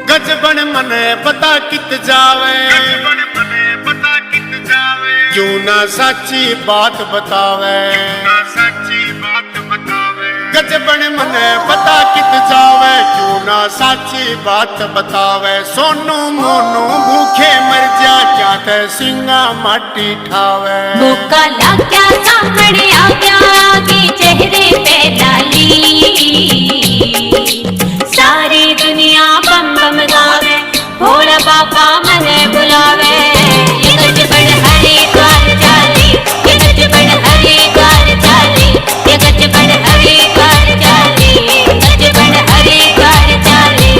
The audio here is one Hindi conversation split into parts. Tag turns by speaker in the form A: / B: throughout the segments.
A: गजबन मने पता कित जावे, क्यों ना सच्ची बात बतावे। गजबन मने पता कित जावे, क्यों ना सच्ची बात बतावे। सोनू मोनू भूखे मर जा, क्या ते सिंगा माटी ठावे।
B: भूखा लग गया सामने आ गया, आगे चेहरे पे डाली। सारी दुनिया बम बम गावे, भोला बाबा मने बुलावे। ये गजबन हरिद्वार चाली, ये गजबन हरिद्वार चाली, ये गजबन हरिद्वार चाली, गजबन हरिद्वार चाली।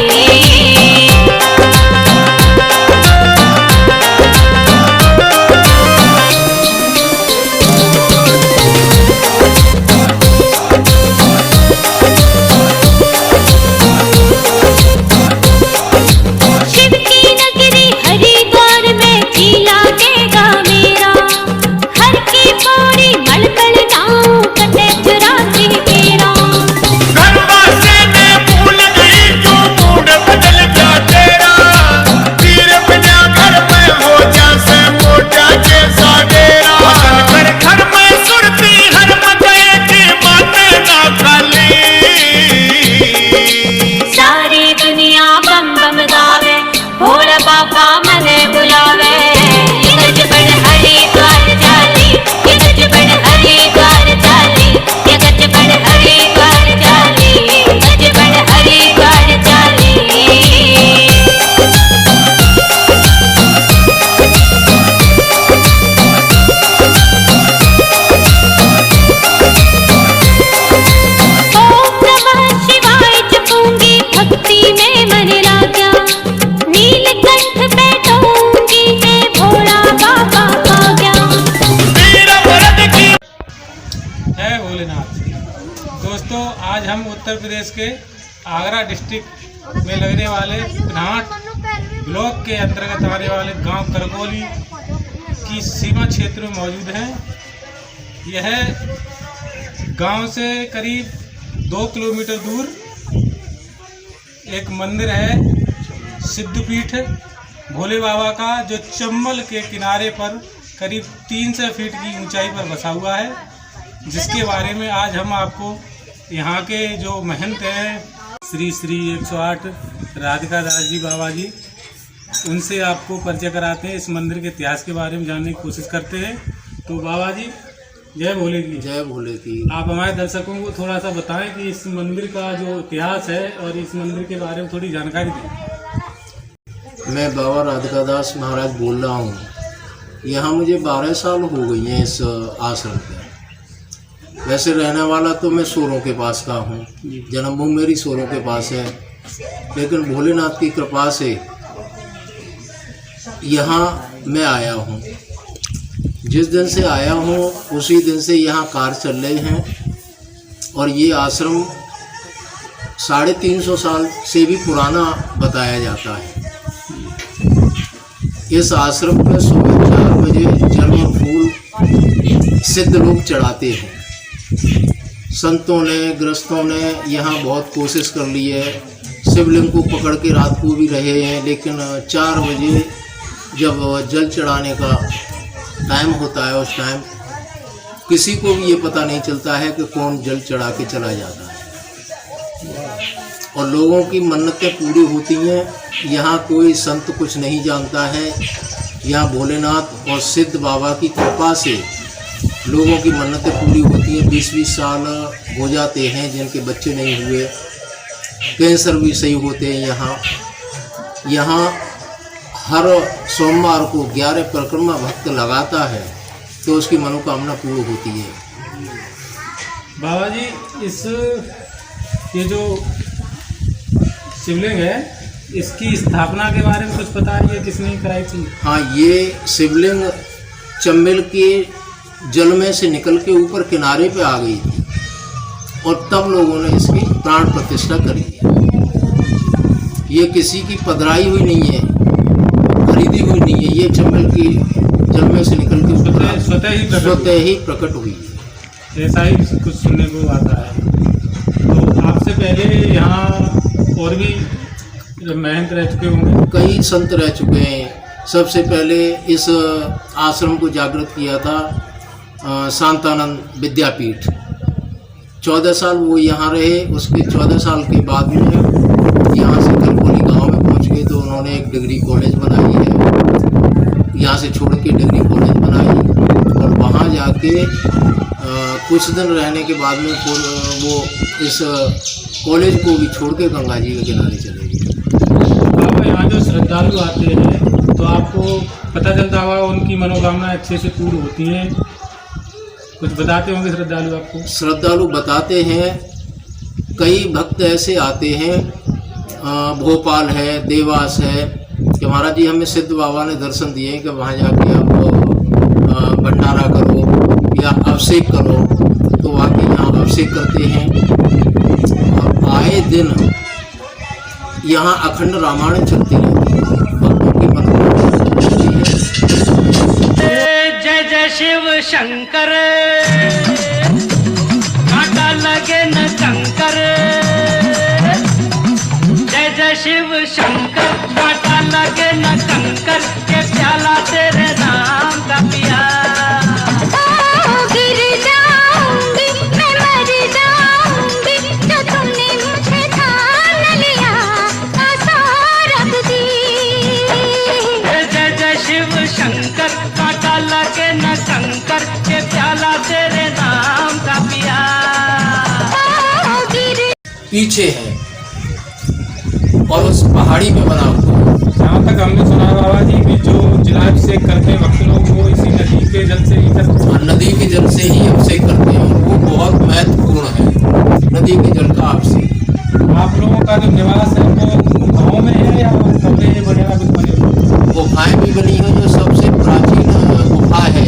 C: दोस्तों, आज हम उत्तर प्रदेश के आगरा डिस्ट्रिक्ट में लगने वाले घाट ब्लॉक के अंतर्गत आने वाले गांव करकोली की सीमा क्षेत्र में मौजूद हैं। यह गांव से करीब 2 किलोमीटर दूर एक मंदिर है सिद्धपीठ भोले बाबा का, जो चंबल के किनारे पर करीब 300 फीट की ऊंचाई पर बसा हुआ है, जिसके बारे में आज हम आपको यहाँ के जो महंत हैं श्री 108 राधिका दास जी बाबा जी, उनसे आपको परिचय कराते हैं। इस मंदिर के इतिहास के बारे में जानने की कोशिश करते हैं। तो बाबा जी, जय भोले की।
D: जय भोले की।
C: आप हमारे दर्शकों को थोड़ा सा बताएं कि इस मंदिर का जो इतिहास है और इस मंदिर के बारे में थोड़ी जानकारी दें।
D: मैं बाबा राधिका दास महाराज बोल रहा हूँ। यहाँ मुझे 12 साल हो गई हैं इस आश्रम में। वैसे रहने वाला तो मैं सोरों के पास का हूँ, जन्मभूमि मेरी सोरों के पास है, लेकिन भोलेनाथ की कृपा से यहाँ मैं आया हूँ। जिस दिन से आया हूँ उसी दिन से यहाँ कार्य चल रहे हैं, और ये आश्रम 350 साल से भी पुराना बताया जाता है। इस आश्रम में सुबह 4 बजे जल और फूल सिद्ध लोग चढ़ाते हैं। संतों ने, गृहस्थों ने यहाँ बहुत कोशिश कर ली है, शिवलिंग को पकड़ के रात को भी रहे हैं, लेकिन 4 बजे जब जल चढ़ाने का टाइम होता है, उस टाइम किसी को भी ये पता नहीं चलता है कि कौन जल चढ़ा के चला जाता है, और लोगों की मन्नतें पूरी होती हैं। यहाँ कोई संत कुछ नहीं जानता है। यहाँ भोलेनाथ और सिद्ध बाबा की कृपा से लोगों की मन्नतें पूरी होती हैं। 20-20 साल हो जाते हैं जिनके बच्चे नहीं हुए, कैंसर भी सही होते हैं। यहाँ हर सोमवार को 11 परिक्रमा भक्त लगाता है तो उसकी मनोकामना पूर्ण होती है।
C: बाबा जी, ये जो शिवलिंग है, इसकी स्थापना के बारे में कुछ पता है? ये किसने कराई थी?
D: हाँ, ये शिवलिंग चंबल के जल में से निकल के ऊपर किनारे पे आ गई थी, और तब लोगों ने इसकी प्राण प्रतिष्ठा करी है। ये किसी की पधराई हुई नहीं है, खरीदी हुई नहीं है। ये चंबल की जल में से निकल के स्वतः ही प्रकट हुई है।
C: ऐसा ही कुछ सुनने को आता है। तो आपसे पहले यहाँ और भी महंत रह चुके होंगे?
D: कई संत रह चुके हैं। सबसे पहले इस आश्रम को जागृत किया था शांतानंद विद्यापीठ। 14 साल वो यहाँ रहे। उसके 14 साल के बाद में यहाँ से करकोली गांव में पहुँच गए तो उन्होंने एक डिग्री कॉलेज बनाई है। यहाँ से छोड़ के डिग्री कॉलेज बनाई और वहाँ जाके कुछ दिन रहने के बाद में वो इस कॉलेज को भी छोड़ के गंगा जी के किनारे चले गए।
C: बाबा यहाँ जो श्रद्धालु आते हैं तो आपको पता चलता होगा उनकी मनोकामनाएं अच्छे से पूरी होती हैं, कुछ बताते होंगे श्रद्धालु आपको?
D: श्रद्धालु बताते हैं। कई भक्त ऐसे आते हैं, भोपाल है, देवास है, कि महाराज जी हमें सिद्ध बाबा ने दर्शन दिए कि वहाँ जाके आप भंडारा करो या अभिषेक करो, तो वाकई यहाँ अभिषेक करते हैं। और आए दिन यहाँ अखंड रामायण चलती रहती है, भक्तों की मनोकामना चलती है।
E: जय जय शिव शंकर, कांटा लगे न कंकर। जय जय शिव शंकर, कांटा लगे न कंकर, के प्याला तेरे नाम का पिया।
B: गिर जाऊंगी मैं, मर जाऊंगी, जो तुमने मुझे ठान लिया आशा रख दी।
E: जय जय शिव शंकर, कांटा लगे न कंकर, के प्याला तेरे नाम का पिया।
D: पीछे है और उस पहाड़ी में बना हुआ है।
C: जहाँ तक हमने सुना बाबा जी कि जो जलाभिषेक करते हैं भक्त लोग वो इसी नदी के जल से ही करते हैं।
D: नदी के जल से ही अभिषेक करते हैं और वो बहुत महत्वपूर्ण है, नदी के जल का अभिषेक।
C: आप लोगों का जो निवास है वो गाँव में है या कमरे वगैरह कुछ बने हुए?
D: गुफाएं भी बनी हैं, जो सबसे प्राचीन गुफा है।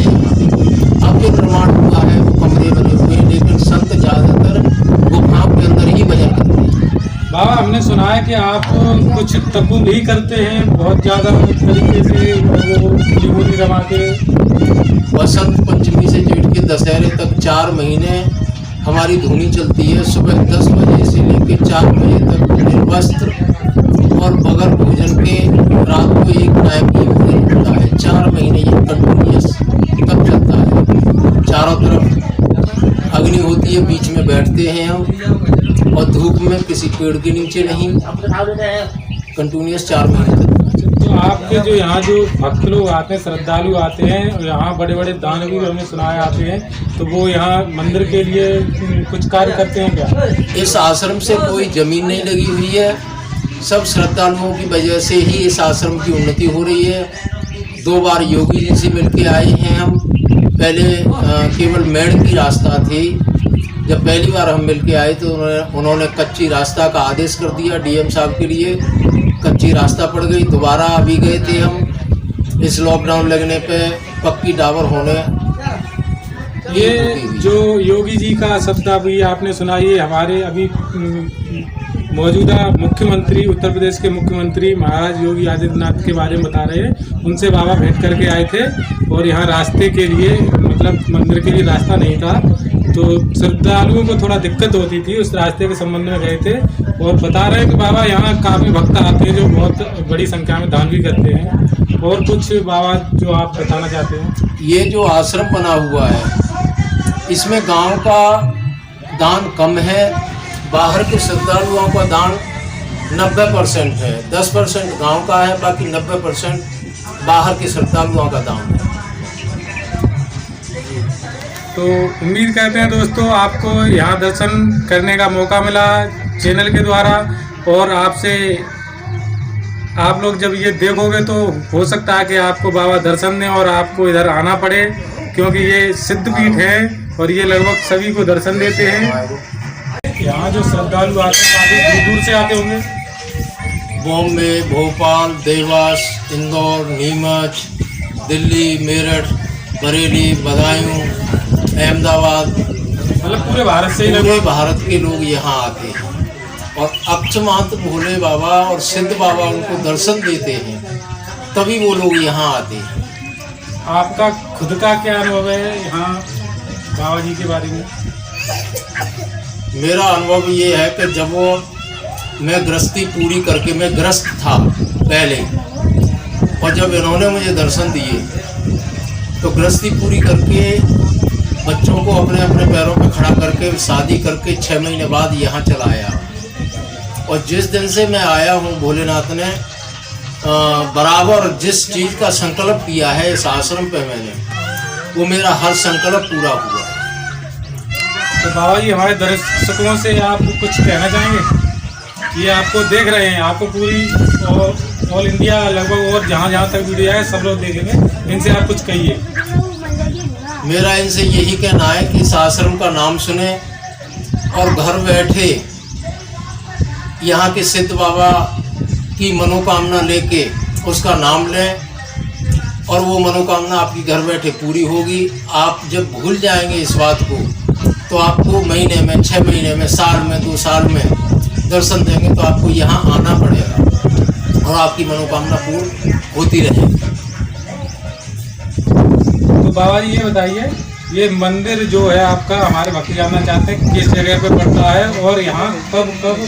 D: अब जो निर्माण हुआ है वो कमरे बने हुए हैं, लेकिन संत ज़्यादातर गुफाओं के अंदर ही भजन करते हैं।
C: बाबा हमने सुना है कि आप कुछ तब्बू भी करते हैं बहुत ज़्यादा तरीके से, वो बोली रमा के।
D: वसंत पंचमी से जेठ के दशहरे तक 4 महीने हमारी धुनी चलती है। सुबह 10 बजे से लेकर 4 बजे तक निर्वस्त्र और बगैर भोजन के रात को एक टाइम ही भोजन होता है। 4 महीने ये कंटिन्यूस कब चलता है। चारों तरफ अग्नि होती है, बीच में बैठते हैं हम और धूप में किसी पेड़ के नीचे नहीं, कंटिन्यूस 4 महीने तक।
C: तो आपके जो यहाँ जो भक्त लोग आते हैं, श्रद्धालु आते हैं, और यहाँ बड़े बड़े दानवीर हमने सुना है आते हैं, तो वो यहाँ मंदिर के लिए कुछ कार्य करते हैं क्या?
D: इस आश्रम से कोई जमीन नहीं लगी हुई है, सब श्रद्धालुओं की वजह से ही इस आश्रम की उन्नति हो रही है। 2 बार योगी जी से मिलके आए हैं हम। पहले केवल मेड़ की रास्ता थी। जब पहली बार हम मिलके आए तो उन्होंने कच्ची रास्ता का आदेश कर दिया डीएम साहब के लिए, कच्ची रास्ता पड़ गई। दोबारा अभी गए थे हम, इस लॉकडाउन लगने पे पक्की डाबर होने।
C: ये जो योगी जी का शब्द अभी आपने सुना, ये हमारे अभी मौजूदा मुख्यमंत्री, उत्तर प्रदेश के मुख्यमंत्री महाराज योगी आदित्यनाथ के बारे में बता रहे हैं। उनसे बाबा भेंट करके आए थे और यहाँ रास्ते के लिए, मतलब मंदिर के लिए रास्ता नहीं था, तो श्रद्धालुओं को थोड़ा दिक्कत होती थी, उस रास्ते के संबंध में गए थे और बता रहे हैं कि बाबा यहाँ काफ़ी भक्त आते हैं जो बहुत बड़ी संख्या में दान भी करते हैं। और कुछ बाबा जो आप बताना चाहते हैं?
D: ये जो आश्रम बना हुआ है इसमें गांव का दान कम है, बाहर के श्रद्धालुओं का दान 90% है। 10% गांव का है, बाकी 90% बाहर के श्रद्धालुओं का दान है।
C: तो उम्मीद करते हैं दोस्तों आपको यहाँ दर्शन करने का मौका मिला चैनल के द्वारा, और आपसे आप लोग जब ये देखोगे तो हो सकता है कि आपको बाबा दर्शन दें और आपको इधर आना पड़े, क्योंकि ये सिद्धपीठ है और ये लगभग सभी को दर्शन देते हैं। यहाँ जो श्रद्धालु आते हैं काफ़ी दूर दूर से आते होंगे।
D: बॉम्बे, भोपाल, देवास, इंदौर, नीमच, दिल्ली, मेरठ, बरेली, बदायूं, अहमदाबाद,
C: मतलब पूरे भारत से ही
D: पूरे भारत के लोग यहाँ आते हैं और अक्षमात भोले बाबा और सिद्ध बाबा उनको दर्शन देते हैं, तभी वो लोग यहाँ आते हैं।
C: आपका खुद का क्या अनुभव है यहाँ बाबा जी के बारे में?
D: मेरा अनुभव ये है कि जब वो मैं गृहस्थी पूरी करके, मैं ग्रस्त था पहले, और जब इन्होंने मुझे दर्शन दिए तो गृहस्थी पूरी करके बच्चों को अपने अपने पैरों पर खड़ा करके शादी करके 6 महीने बाद यहाँ चला आया। और जिस दिन से मैं आया हूँ, भोलेनाथ ने बराबर जिस चीज़ का संकल्प किया है इस आश्रम पे मैंने, वो मेरा हर संकल्प पूरा हुआ।
C: तो बाबा जी, हमारे दर्शकों से आप कुछ कहना चाहेंगे? ये आपको देख रहे हैं, आपको पूरी ऑल इंडिया लगभग और जहाँ जहाँ तक वीडियो है सब लोग देखेंगे, इनसे आप कुछ कहिए।
D: मेरा इनसे यही कहना है कि इस आश्रम का नाम सुने और घर बैठे यहाँ के सिद्ध बाबा की मनोकामना लेके उसका नाम लें, और वो मनोकामना आपकी घर बैठे पूरी होगी। आप जब भूल जाएंगे इस बात को, तो आपको महीने में, 6 महीने में, साल में, 2 साल में दर्शन देंगे, तो आपको यहाँ आना पड़ेगा और आपकी मनोकामना पूर्ण होती रहेगी।
C: तो बाबा जी, ये बताइए, ये मंदिर जो है आपका, हमारे भक्त जानना चाहते हैं किस जगह पे पड़ता है और यहाँ कब कब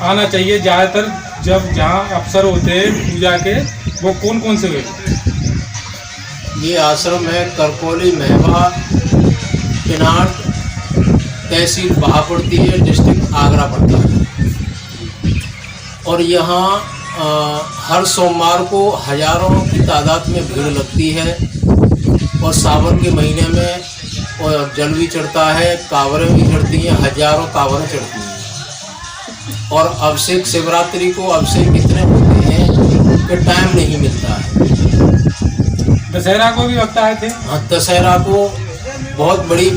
C: आना चाहिए? ज़्यादातर जब जहाँ अवसर होते हैं पूजा के, वो कौन कौन से हुए?
D: ये आश्रम है करकोली महवा, पिनाट, तहसील बहापड़ती है, डिस्ट्रिक्ट आगरा पड़ता है। और यहाँ हर सोमवार को हजारों की तादाद में भीड़ लगती है, और सावन के महीने में और जल भी चढ़ता है, कांवरें भी चढ़ती हैं, हजारों कांवरें चढ़ती हैं। और अभिषेक, शिवरात्रि को अभिषेक इतने होते हैं कि टाइम नहीं मिलता है।
C: दशहरा को भी वक्त आए थे?
D: हाँ, दशहरा को बहुत बड़ी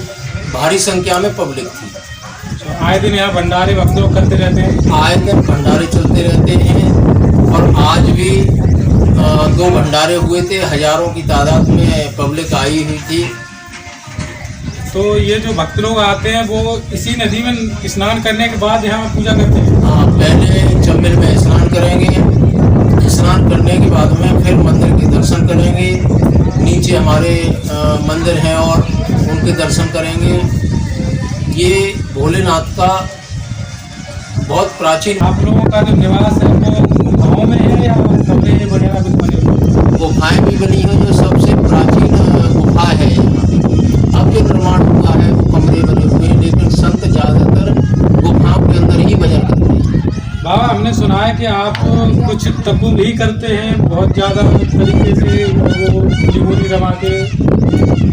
D: भारी संख्या में पब्लिक थी।
C: तो आए दिन यहाँ भंडारे भक्त लोग करते रहते हैं?
D: आए दिन भंडारे चलते रहते हैं, और आज भी 2 भंडारे हुए थे, हजारों की तादाद में पब्लिक आई हुई थी।
C: तो ये जो भक्त लोग आते हैं वो इसी नदी में स्नान करने के बाद यहाँ पूजा करते हैं?
D: हाँ, पहले चंबल में स्नान करेंगे, स्नान करने के बाद में फिर मंदिर के दर्शन करेंगे। नीचे हमारे मंदिर हैं और उनके दर्शन करेंगे। ये भोलेनाथ का बहुत प्राचीन।
C: आप लोगों का जो निवास है वो गाँव में है या कमरे वगैरह कुछ बने हुए?
D: गुफाएँ भी बनी हुई, जो सबसे प्राचीन गुफा है। अब जो निर्माण हुआ है वो कमरे बने हुए हैं, लेकिन संत ज़्यादातर गुफाओं के अंदर ही भजन करते हैं।
C: बाबा, हमने सुना है कि आप कुछ तप भी करते हैं बहुत ज़्यादा तरीके से, वो त्रिभुवनी रमा के।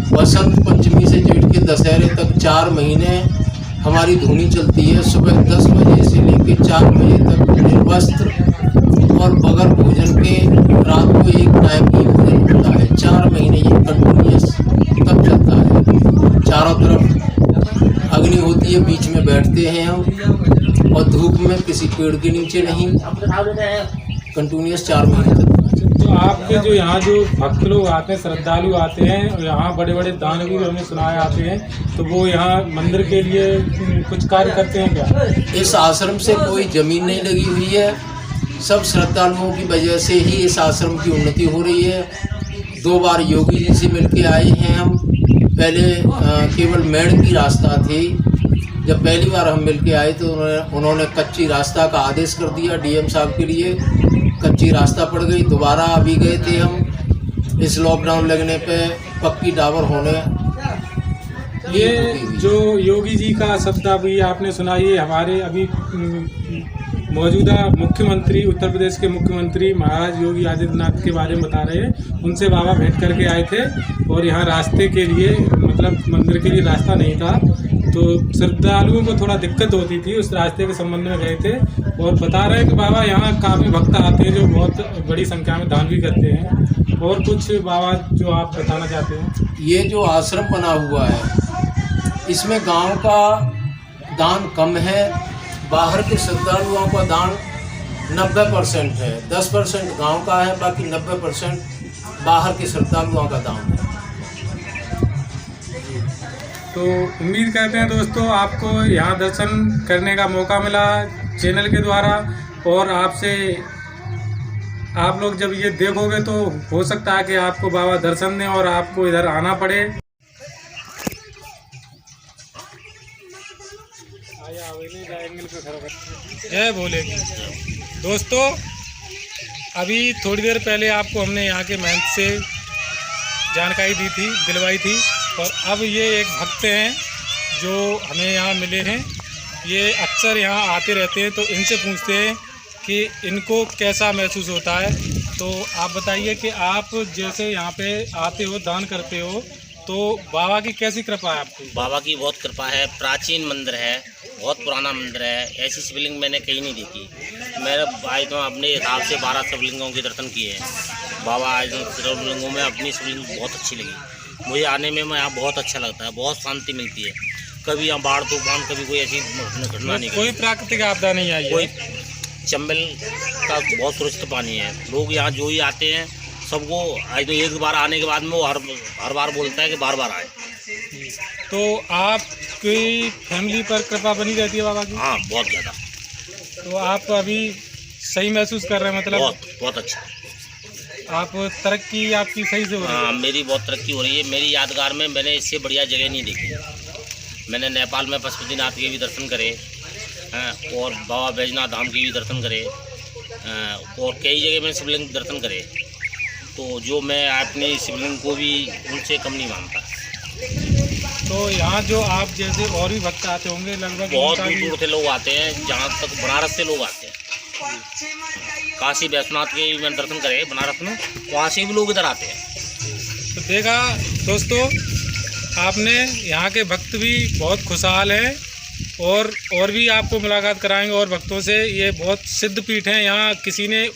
D: वसंत पंचमी से जेठ के दशहरे तक 4 महीने हमारी धुनी चलती है। सुबह 10 बजे से लेकर 4 बजे तक निर्वस्त्र और बगैर भोजन के रात को एक टाइम ही भोजन होता है। 4 महीने ये कंटिन्यूस तब चलता है। चारों तरफ अग्नि होती है, बीच में बैठते हैं हम, और धूप में किसी पेड़ के नीचे नहीं, कंटिन्यूस 4 महीने तक।
C: तो आपके जो यहाँ जो भक्त लोग आते हैं, श्रद्धालु आते हैं, और यहाँ बड़े बड़े दानवी हमने सुना है आते हैं, तो वो यहाँ मंदिर के लिए कुछ कार्य करते हैं क्या?
D: इस आश्रम से कोई ज़मीन नहीं लगी हुई है, सब श्रद्धालुओं की वजह से ही इस आश्रम की उन्नति हो रही है। 2 बार योगी जी से मिलके आए हैं हम। पहले केवल मेड़ की रास्ता थी। जब पहली बार हम मिलके आए तो उन्होंने कच्ची रास्ता का आदेश कर दिया डीएम साहब के लिए, कच्ची रास्ता पड़ गई। दोबारा अभी गए थे हम, इस लॉकडाउन लगने पे पक्की टावर होने।
C: ये जो योगी जी का शब्द अभी आपने सुना, ये हमारे अभी मौजूदा मुख्यमंत्री, उत्तर प्रदेश के मुख्यमंत्री महाराज योगी आदित्यनाथ के बारे में बता रहे हैं। उनसे बाबा भेंट करके आए थे, और यहाँ रास्ते के लिए, मतलब मंदिर के लिए रास्ता नहीं था, तो श्रद्धालुओं को थोड़ा दिक्कत होती थी, उस रास्ते के संबंध में गए थे। और बता रहे हैं कि बाबा यहाँ काफ़ी भक्त आते हैं जो बहुत बड़ी संख्या में दान भी करते हैं। और कुछ बाबा जो आप बताना चाहते हैं?
D: ये जो आश्रम बना हुआ है, इसमें गांव का दान कम है, बाहर के श्रद्धालुओं का दान 90% है। 10% गांव का है, बाकी 90% बाहर के श्रद्धालुओं का दान है।
C: तो उम्मीद करते हैं दोस्तों आपको यहाँ दर्शन करने का मौका मिला चैनल के द्वारा, और आपसे आप लोग जब ये देखोगे तो हो सकता है कि आपको बाबा दर्शन दें और आपको इधर आना पड़े। आया जय भोले की। दोस्तों, अभी थोड़ी देर पहले आपको हमने यहाँ के महंत से जानकारी दी थी, दिलवाई थी, और अब ये एक भक्त हैं जो हमें यहाँ मिले हैं। ये अक्सर यहाँ आते रहते हैं, तो इनसे पूछते हैं कि इनको कैसा महसूस होता है। तो आप बताइए कि आप जैसे यहाँ पे आते हो, दान करते हो, तो बाबा की कैसी कृपा है आपको?
F: बाबा की बहुत कृपा है। प्राचीन मंदिर है, बहुत पुराना मंदिर है। ऐसी शिवलिंग मैंने कहीं नहीं देखी। मैंने आज तो अपने हिसाब से 12 शिवलिंगों के दर्शन किए हैं। बाबा आज शिवलिंगों में अपनी शिवलिंग बहुत अच्छी लगी मुझे। आने में यहाँ बहुत अच्छा लगता है, बहुत शांति मिलती है। कभी यहाँ बाढ़ तूफान, कभी कोई ऐसी घटना नहीं,
C: कोई प्राकृतिक आपदा नहीं आई,
F: कोई चंबल का बहुत सुरक्षित पानी है। लोग यहाँ जो ही आते हैं सबको आज तो एक बार आने के बाद में वो हर बार बोलता है कि बार बार आए।
C: तो आपकी फैमिली पर कृपा बनी रहती है बाबा की?
F: हाँ, बहुत ज़्यादा।
C: तो आप अभी सही महसूस कर रहे हैं? मतलब
F: बहुत अच्छा।
C: आप तरक्की आपकी सही से हो रही है?
F: हाँ, मेरी बहुत तरक्की हो रही है। मेरी यादगार में मैंने इससे बढ़िया जगह नहीं देखी। मैंने नेपाल में पशुपतिनाथ के भी दर्शन करे और बाबा बैजनाथ धाम के भी दर्शन करे और कई जगह में शिवलिंग दर्शन करे। तो जो मैं अपनी शिवलिंग को भी उनसे कम नहीं मानता।
C: तो यहाँ जो आप जैसे और भी भक्त आते होंगे लगभग?
F: बहुत दूर दूर से लोग आते हैं, जहाँ तक बनारस से लोग आते हैं। काशी वैष्णोनाथ के भी मैंने दर्शन करे बनारस में, वहाँ से भी लोग इधर आते हैं।
C: तो देखा दोस्तों, आपने यहाँ के भक्त भी बहुत खुशहाल हैं, और भी आपको मुलाकात कराएंगे और भक्तों से। ये बहुत सिद्ध पीठ हैं, यहाँ किसी ने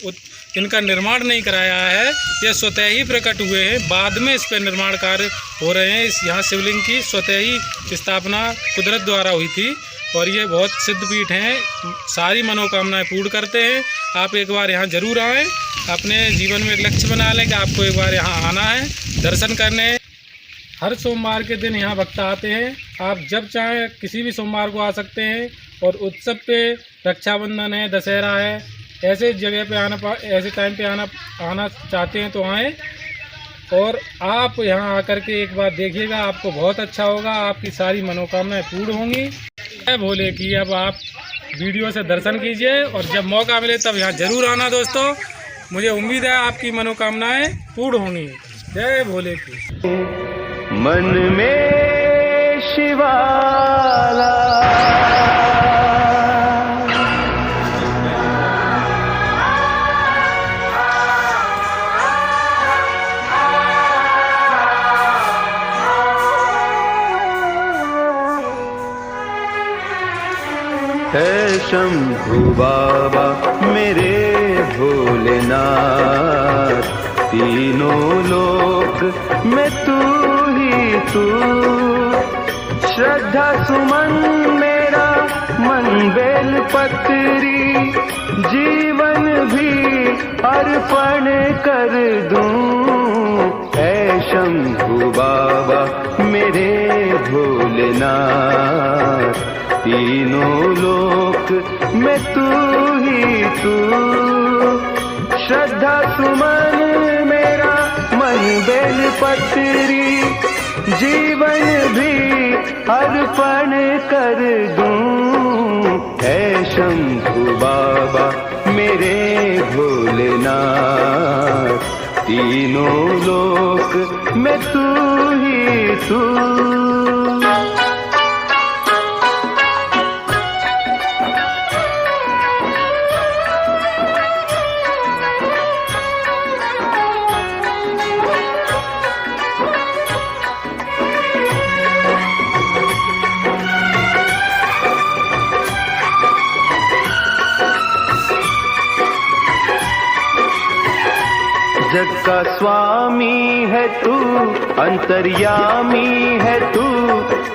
C: इनका निर्माण नहीं कराया है, ये स्वतः ही प्रकट हुए हैं। बाद में इस पर निर्माण कार्य हो रहे हैं। इस यहाँ शिवलिंग की स्वतः ही स्थापना कुदरत द्वारा हुई थी, और ये बहुत सिद्ध पीठ हैं, सारी मनोकामनाएं पूर्ण करते हैं। आप एक बार यहाँ जरूर आएँ, अपने जीवन में एक लक्ष्य बना लें कि आपको एक बार यहाँ आना है, दर्शन करने। हर सोमवार के दिन यहाँ भक्त आते हैं। आप जब चाहें किसी भी सोमवार को आ सकते हैं। और उत्सव पे रक्षाबंधन है, दशहरा है, ऐसे जगह पे ऐसे टाइम पे आना चाहते हैं तो आएँ, और आप यहाँ आकर के एक बार देखिएगा, आपको बहुत अच्छा होगा, आपकी सारी मनोकामनाएं पूर्ण होंगी। जय भोले की। अब आप वीडियो से दर्शन कीजिए, और जब मौका मिले तब यहाँ जरूर आना दोस्तों। मुझे उम्मीद है आपकी मनोकामनाएं पूर्ण होंगी। जय भोले की।
G: मन में शिवाला है शंभु बाबा मेरे भोलेनाथ, तीनों लोक में तू ही तू। श्रद्धा सुमन मेरा मन बेल पत्री, जीवन भी अर्पण कर दूं। है शंभु बाबा मेरे भोलेनाथ, तीनों लोक में तू ही तू। श्रद्धा सुमन मेरा मन बेल पत्री, जीवन भी अर्पण कर दूं। है शंभु बाबा मेरे भोलेनाथ, तीनों लोक में तू ही तू। जग का स्वामी है तू, अंतर्यामी है तू,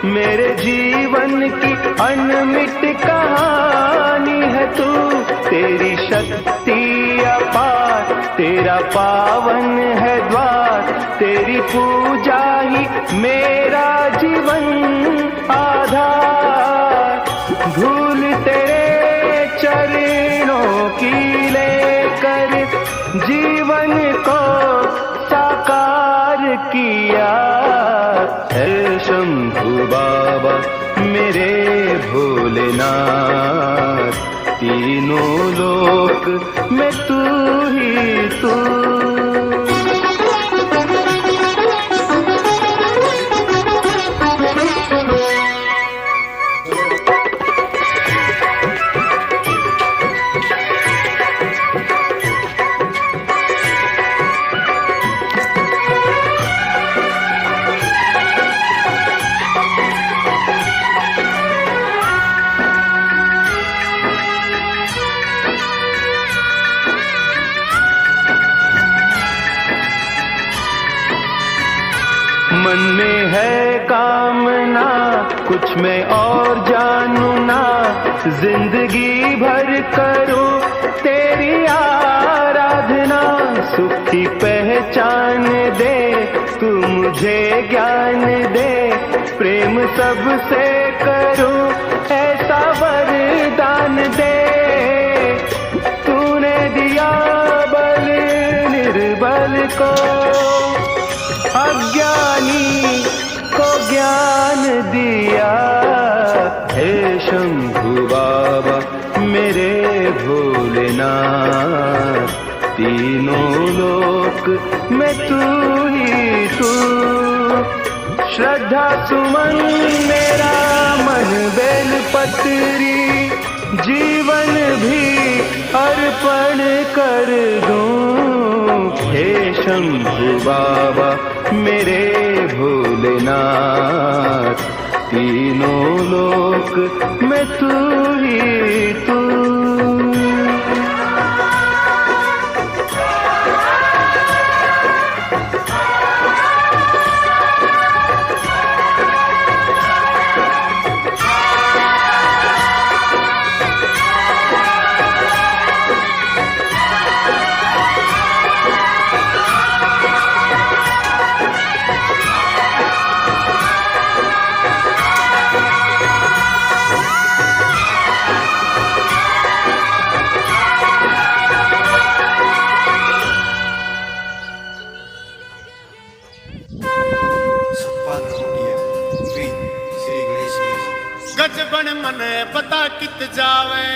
G: मेरे जीवन की अनमिट कहानी है तू। तेरी शक्ति अपार, तेरा पावन है द्वार, तेरी पूजा ही मेरा जीवन आधार। धूल तेरे चरणों की लेकर जीवन को साकार किया। है शंभु बाबा मेरे भोलेनाथ, तीनों लोक में तू ही तू। मन में है कामना कुछ मैं और जानू ना, जिंदगी भर करूं तेरी आराधना। सुखी पहचान दे तू मुझे ज्ञान दे, प्रेम सबसे करूं ऐसा वरदान दे। तूने दिया बल निर्बल को, अज्ञानी को ज्ञान दिया। हे शंभु बाबा मेरे भोलेनाथ, तीनों लोक में तू ही तू। श्रद्धा सुमन मेरा मन बेलपत्री, जीवन भी अर्पण कर दूं। हे शंभु बाबा मेरे भोलेनाथ, तीनों लोक में तू ही तू।
A: गज बन मन पता कित जावे,